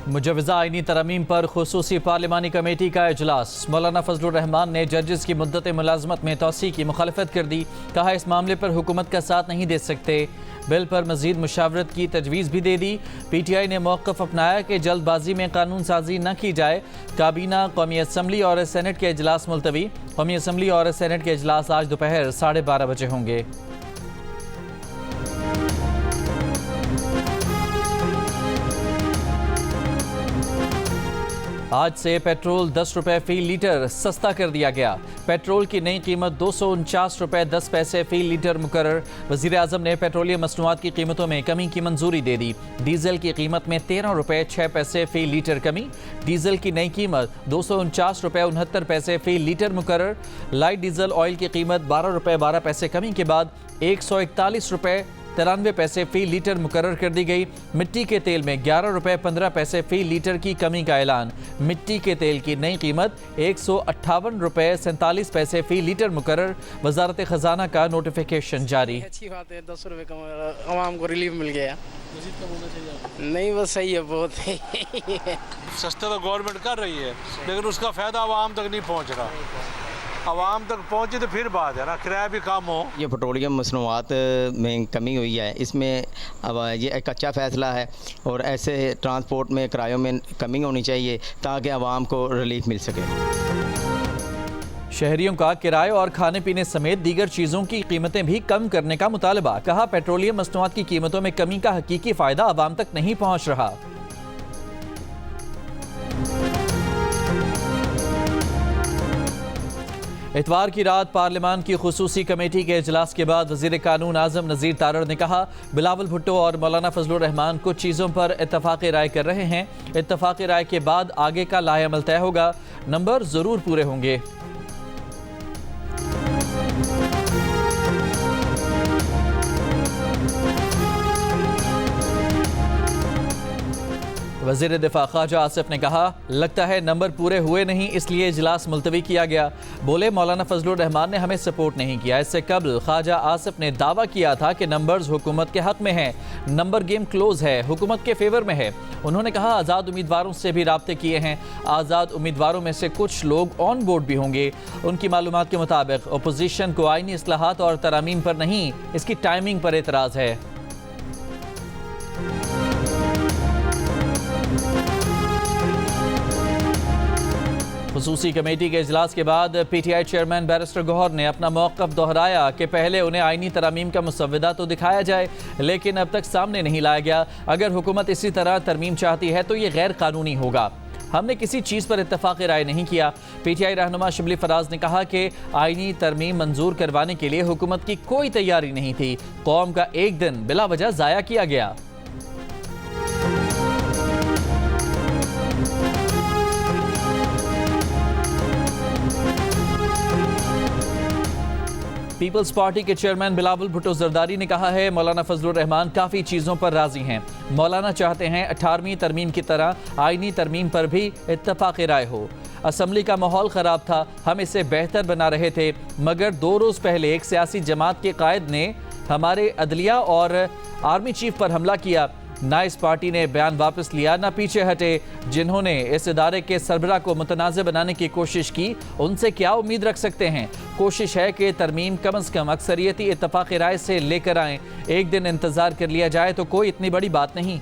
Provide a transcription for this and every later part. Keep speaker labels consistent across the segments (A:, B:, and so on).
A: मुजवज़ा आईनी तरमीम पर खुसूसी पार्लिमानी कमेटी का इजलास। मौलाना फजलुर रहमान ने जजेस की मुद्दत मुलाजमत में तोसी की मुखालफत कर दी। कहा इस मामले पर हुकूमत का साथ नहीं दे सकते। बिल पर मजीद मुशावरत की तजवीज़ भी दे दी। PTI ने मौक़िफ़ अपनाया कि जल्दबाजी में कानून साजी न की जाए। काबीना, कौमी असम्बली और सेनेट के इजलास मुलतवी। कौमी असम्बली और सेनेट के इजलास आज दोपहर 12:30 बजे होंगे। आज से पेट्रोल 10 रुपये फ़ी लीटर सस्ता कर दिया गया। पेट्रोल की नई कीमत 249 रुपये 10 पैसे फ़ी लीटर मुकर्रर। वज़ीर आज़म ने पेट्रोलियम मसनूआत की कीमतों में कमी की मंजूरी दे दी। डीजल की कीमत में 13 रुपये 6 पैसे फ़ी लीटर कमी। डीजल की नई कीमत 249 रुपये 69 पैसे फ़ी लीटर मुकर्रर। लाइट डीजल ऑयल की कीमत 12 रुपये 12 पैसे कमी के बाद 141 रुपये 93 पैसे फ़ी लीटर मुकर्रर कर दी गई। मिट्टी के तेल में 11 रुपये 15 पैसे फ़ी लीटर की कमी का ऐलान। मिट्टी के तेल की नई कीमत 158 रुपये 47 पैसे फ़ी लीटर मुकर्रर। वजारत खजाना का नोटिफिकेशन जारी।
B: अच्छी बात है, 10 रुपये कम आवाम को रिलीफ मिल गया।
C: मज़ीद कम होना चाहिए?
B: नहीं, बस सही है, बहुत
C: सस्ता तो गवर्नमेंट कर रही है, लेकिन उसका फ़ायदा आवाम तक नहीं पहुँच रहा। आवाम तक पहुँचे तो फिर बात है ना, किराया भी कम हो।
D: ये पेट्रोलियम मसनूआत में कमी हुई है, इसमें अब ये एक अच्छा फ़ैसला है और ऐसे ट्रांसपोर्ट में किरायों में कमी होनी चाहिए ताकि आवाम को रिलीफ मिल सके।
A: शहरियों का किराए और खाने पीने समेत दीगर चीज़ों की कीमतें भी कम करने का मुतालबा। कहा पेट्रोलियम मसनूआत की कीमतों में कमी का हकीकी फ़ायदा आवाम तक नहीं पहुँच रहा। इतवार की रात पार्लियामान की खुसूसी कमेटी के इजलास के बाद वज़ीर कानून आज़म नज़ीर तारड़ ने कहा बिलावल भुट्टो और मौलाना फजलुर रहमान कुछ चीज़ों पर इत्तफ़ाक़ राय कर रहे हैं। इत्तफ़ाक़ राय के बाद आगे का लाएअमल तय होगा। नंबर ज़रूर पूरे होंगे। वज़ीर दिफा ख्वाजा आसिफ ने कहा लगता है नंबर पूरे हुए नहीं, इसलिए इजलास मुलतवी किया गया। बोले मौलाना फजलुर रहमान ने हमें सपोर्ट नहीं किया। इससे कबल ख्वाजा आसिफ ने दावा किया था कि नंबर्स हुकूमत के हक में हैं। नंबर गेम क्लोज है, हुकूमत के फेवर में है। उन्होंने कहा आज़ाद उम्मीदवारों से भी राब्ते किए हैं। आज़ाद उम्मीदवारों में से कुछ लोग ऑन बोर्ड भी होंगे। उनकी मालूमात के मुताबिक अपोजिशन को आईनी इस्लाहात और तरामीम पर नहीं, इसकी टाइमिंग पर एतराज़ है। खुसूसी कमेटी के इजलास के बाद PTI चेयरमैन बैरिस्टर गौहर ने अपना मौक़िफ़ दोहराया कि पहले उन्हें आईनी तरमीम का मुसव्वदा तो दिखाया जाए, लेकिन अब तक सामने नहीं लाया गया। अगर हुकूमत इसी तरह तरमीम चाहती है तो ये गैर कानूनी होगा। हमने किसी चीज़ पर इत्तफ़ाक़ राय नहीं किया। PTI रहनुमा शिबली फराज ने कहा कि आईनी तरमीम मंजूर करवाने के लिए हुकूमत की कोई तैयारी नहीं थी। कौम का एक दिन बिला वजह ज़ाया किया गया। पीपल्स पार्टी के चेयरमैन बिलावल भुट्टो जरदारी ने कहा है मौलाना फजलुर रहमान काफ़ी चीज़ों पर राजी हैं। मौलाना चाहते हैं 18वीं तरमीम की तरह आईनी तरमीम पर भी इत्तफ़ाक़ राय हो। असम्बली का माहौल ख़राब था, हम इसे बेहतर बना रहे थे, मगर 2 रोज़ पहले एक सियासी जमात के कायद ने हमारे अदलिया और आर्मी चीफ पर हमला किया। ना इस पार्टी ने बयान वापस लिया, ना पीछे हटे। जिन्होंने इस इदारे के सरबराह को मुतनाज़ बनाने की कोशिश की, उनसे क्या उम्मीद रख सकते हैं। कोशिश है कि तरमीम कम अज़ कम अक्सरियती इत्तफ़ाक़ राय से लेकर आएँ। एक दिन इंतज़ार कर लिया जाए तो कोई इतनी बड़ी बात नहीं।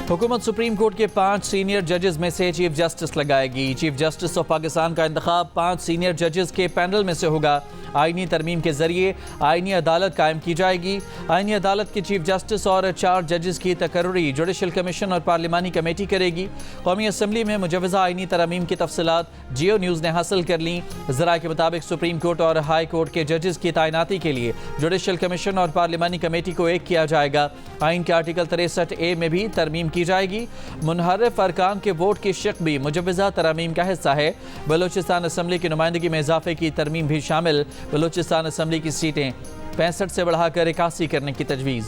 A: हुकूमत सुप्रीम कोर्ट के 5 सीनियर जजेस में से चीफ जस्टिस लगाएगी। चीफ जस्टिस ऑफ पाकिस्तान का इंतखाब 5 सीनियर जजेस के पैनल में से होगा। आईनी तरमीम के जरिए आईनी अदालत कायम की जाएगी। आईनी अदालत के चीफ जस्टिस और 4 जजेस की तकर्री जुडिशल कमीशन और पार्लिमानी कमेटी करेगी। कौमी असम्बली में मुजवज़ा आईनी तरमीम की तफसीलात जियो न्यूज़ ने हासिल कर ली। ज़राए के मुताबिक सुप्रीम कोर्ट और हाई कोर्ट के जजेस की तैनाती के लिए जुडिशल कमीशन और पार्लिमानी कमेटी को एक किया जाएगा। आइन के आर्टिकल 63A में भी तरमीम की जाएगी। मुनहरफ अरकान के वोट की शक भी मुजवज़ा तरमीम का हिस्सा है। बलूचिस्तान असम्बली की नुमाइंदगी में इजाफे की तरमीम भी शामिल। बलूचिस्तान असम्बली की सीटें 65 से बढ़ाकर 81 करने की तजवीज़।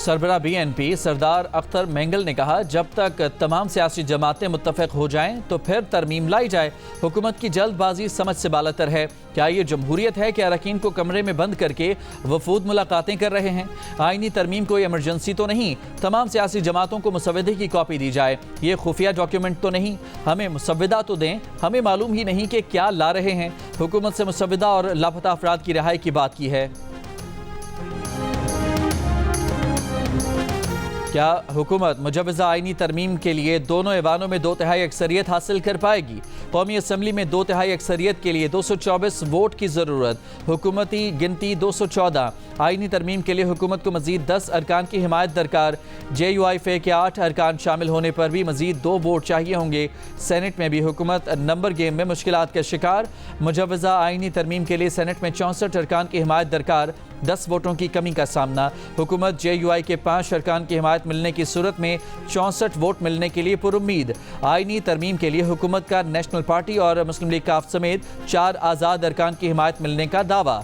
A: सरबरा BNP सरदार अख्तर मेंगल ने कहा, जब तक तमाम सियासी जमातें मुत्तफिक हो जाएं तो फिर तरमीम लाई जाए। हुकूमत की जल्दबाजी समझ से बालातर है। क्या ये जमहूरियत है कि अरकान को कमरे में बंद करके वफूद मुलाकातें कर रहे हैं? आईनी तरमीम कोई इमरजेंसी तो नहीं। तमाम सियासी जमातों को मुसवदे की कॉपी दी जाए। ये खुफिया डॉक्यूमेंट तो नहीं। हमें मुसवदा तो दें। हमें मालूम ही नहीं कि क्या ला रहे हैं। हुकूमत से मुसवदा और लापता अफराद की रिहाई की बात की है। क्या हुकूमत मुजवज़ा आईनी तरमीम के लिए दोनों ऐवानों में 2/3 अक्सरियत हासिल कर पाएगी? कौमी असम्बली में 2/3 अक्सरियत के लिए 224 वोट की ज़रूरत। हुकूमती गिनती 214। आईनी तरमीम के लिए हुकूमत को मज़ीद 10 अरकान की हिमायत दरकार। JUIFA के 8 अरकान शामिल होने पर भी मज़ीद 2 वोट चाहिए होंगे। सेनेट में भी हुकूमत नंबर गेम में मुश्किलात का शिकार। मुजवज़ा आईनी तरमीम के लिए सेनेट में 64 अरकान की हिमायत दरकार। 10 वोटों की कमी का सामना। हुकूमत JUI के 5 अरकान की हिमायत मिलने की सूरत में 64 वोट मिलने के लिए पुरुम्मीद। आईनी तरमीम के लिए हुकूमत का नेशनल पार्टी और मुस्लिम लीग काफ समेत 4 आज़ाद अरकान की हिमायत मिलने का दावा।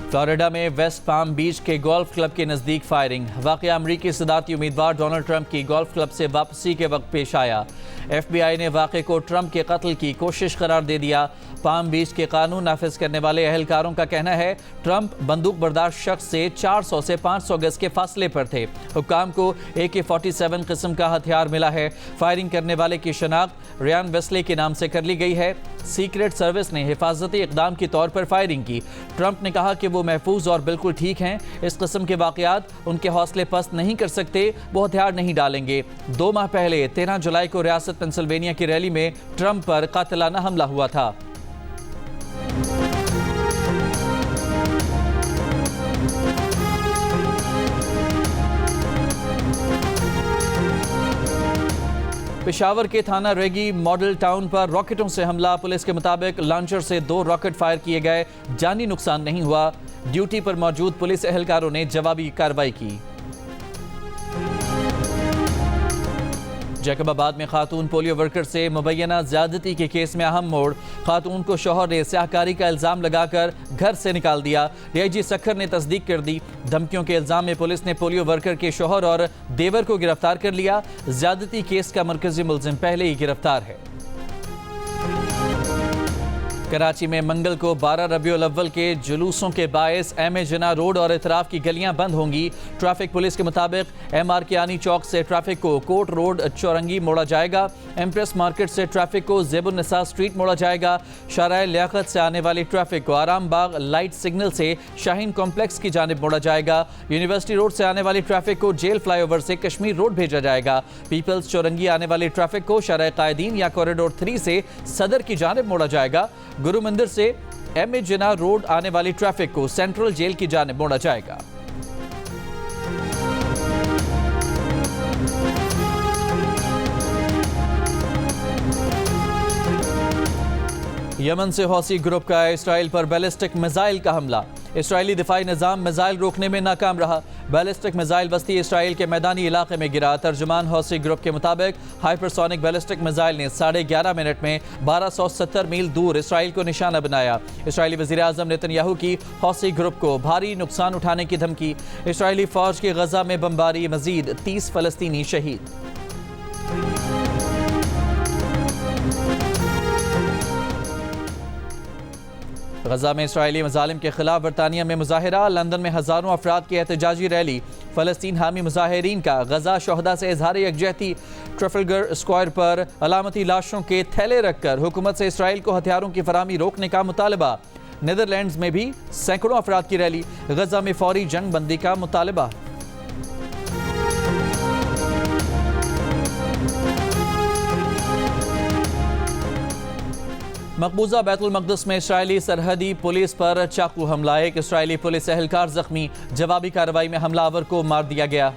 A: फ्लोरिडा में वेस्ट पाम बीच के गोल्फ क्लब के नज़दीक फायरिंग। वाक़या अमरीकी सदारती उम्मीदवार डोनाल्ड ट्रंप की गोल्फ क्लब से वापसी के वक्त पेश आया। FBI ने वाक़े को ट्रंप के कत्ल की कोशिश करार दे दिया। पाम बीच के कानून नाफिज करने वाले अहलकारों का कहना है ट्रंप बंदूक बर्दाश्त शख्स से 400 से 500 गज के फासले पर थे। हुक्काम को AK-47 किस्म का हथियार मिला है। फायरिंग करने वाले की शनाख्त रियान वेस्ले के नाम से कर ली गई है। सीक्रेट सर्विस ने हिफाजती इकदाम के तौर पर फायरिंग की। ट्रंप ने कहा कि वो महफूज और बिल्कुल ठीक हैं। इस किस्म के वाक़यात उनके हौसले पस्त नहीं कर सकते। वो हथियार नहीं डालेंगे। 2 माह पहले 13 जुलाई को रियासत पेंसिल्वेनिया की रैली में ट्रंप पर कातिलाना हमला हुआ था। पेशावर के थाना रेगी मॉडल टाउन पर रॉकेटों से हमला। पुलिस के मुताबिक लॉन्चर से 2 रॉकेट फायर किए गए। जानी नुकसान नहीं हुआ। ड्यूटी पर मौजूद पुलिस एहलकारों ने जवाबी कार्रवाई की। जैकबाबाद में खातून पोलियो वर्कर से मुबैना ज्यादती के केस में अहम मोड़। खातून को शौहर ने स्याहकारी का इल्ज़ाम लगाकर घर से निकाल दिया। DIG सखर ने तस्दीक कर दी। धमकियों के इल्ज़ाम में पुलिस ने पोलियो वर्कर के शौहर और देवर को गिरफ्तार कर लिया। ज्यादती केस का मरकजी मुलजिम पहले ही गिरफ्तार है। कराची में मंगल को 12 रबीउल अव्वल के जुलूसों के बायस MA जिना रोड और इतराफ की गलियां बंद होंगी। ट्रैफिक पुलिस के मुताबिक MR कियानी चौक से ट्रैफिक को कोट रोड चौरंगी मोड़ा जाएगा। एम्प्रेस मार्केट से ट्रैफिक को ज़ेबुन्निसा स्ट्रीट मोड़ा जाएगा। शाराए लियाकत से आने वाली ट्रैफिक को आराम बाग लाइट सिग्नल से शाहीन कॉम्प्लेक्स की जानिब मोड़ा जाएगा। यूनिवर्सिटी रोड से आने वाली ट्रैफिक को जेल फ्लाईओवर से कश्मीर रोड भेजा जाएगा। पीपल्स चौरंगी आने वाली ट्रैफिक को शाराए कायदीन या कॉरिडोर 3 से सदर की जानिब मोड़ा जाएगा। गुरु मंदिर से MA जिना रोड आने वाली ट्रैफिक को सेंट्रल जेल की जानिब मोड़ा जाएगा। यमन से हौसी ग्रुप का इसराइल पर बैलिस्टिक मिसाइल का हमला। इसराइली दिफाई निज़ाम मिसाइल रोकने में नाकाम रहा। बैलिस्टिक मिसाइल वस्ती इसराइल के मैदानी इलाके में गिरा। तर्जुमान हौसी ग्रुप के मुताबिक हाइपरसोनिक बैलिस्टिक मिसाइल ने 11.5 मिनट में 1270 मील दूर इसराइल को निशाना बनाया। इसराइली वज़ीर आज़म नेतन्याहू की हौसी ग्रुप को भारी नुकसान उठाने की धमकी। इसराइली फौज की गजा में बमबारी, मजीद 30 फलस्तीनी शहीद। गजा में इसराइली मजालिम के खिलाफ बरतानिया में मुजाहिरा। लंदन में हज़ारों अफराद की एहतजाजी रैली। फ़लस्तीन हामी मुजाहिरीन का गजा शोहदा से इजहार यकजहती। ट्रफलगर स्क्वायर पर अलामती लाशों के थैले रखकर हुकूमत से इसराइल को हथियारों की फराहमी रोकने का मुतालबा। नीदरलैंड्स में भी सैकड़ों अफराद की रैली। गजा में फौरी जंग बंदी का मुतालबा। मकबूजा बैतुल मक़दस में इसराइली सरहदी पुलिस पर चाकू हमला। एक इसराइली पुलिस एहलकार जख्मी। जवाबी कार्रवाई में हमलावर को मार दिया गया।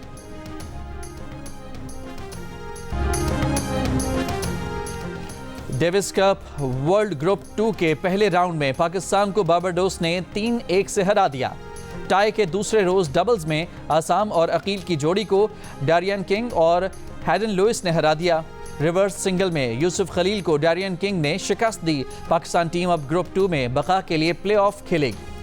A: डेविस कप वर्ल्ड ग्रुप 2 के पहले राउंड में पाकिस्तान को बारबाडोस ने 3-1 से हरा दिया। टाई के दूसरे रोज डबल्स में आसाम और अकील की जोड़ी को डारियन किंग और हैडन लुइस ने हरा दिया। रिवर्स सिंगल में यूसुफ खलील को डैरियन किंग ने शिकस्त दी। पाकिस्तान टीम अब ग्रुप 2 में बका के लिए प्ले ऑफ खेलेगी।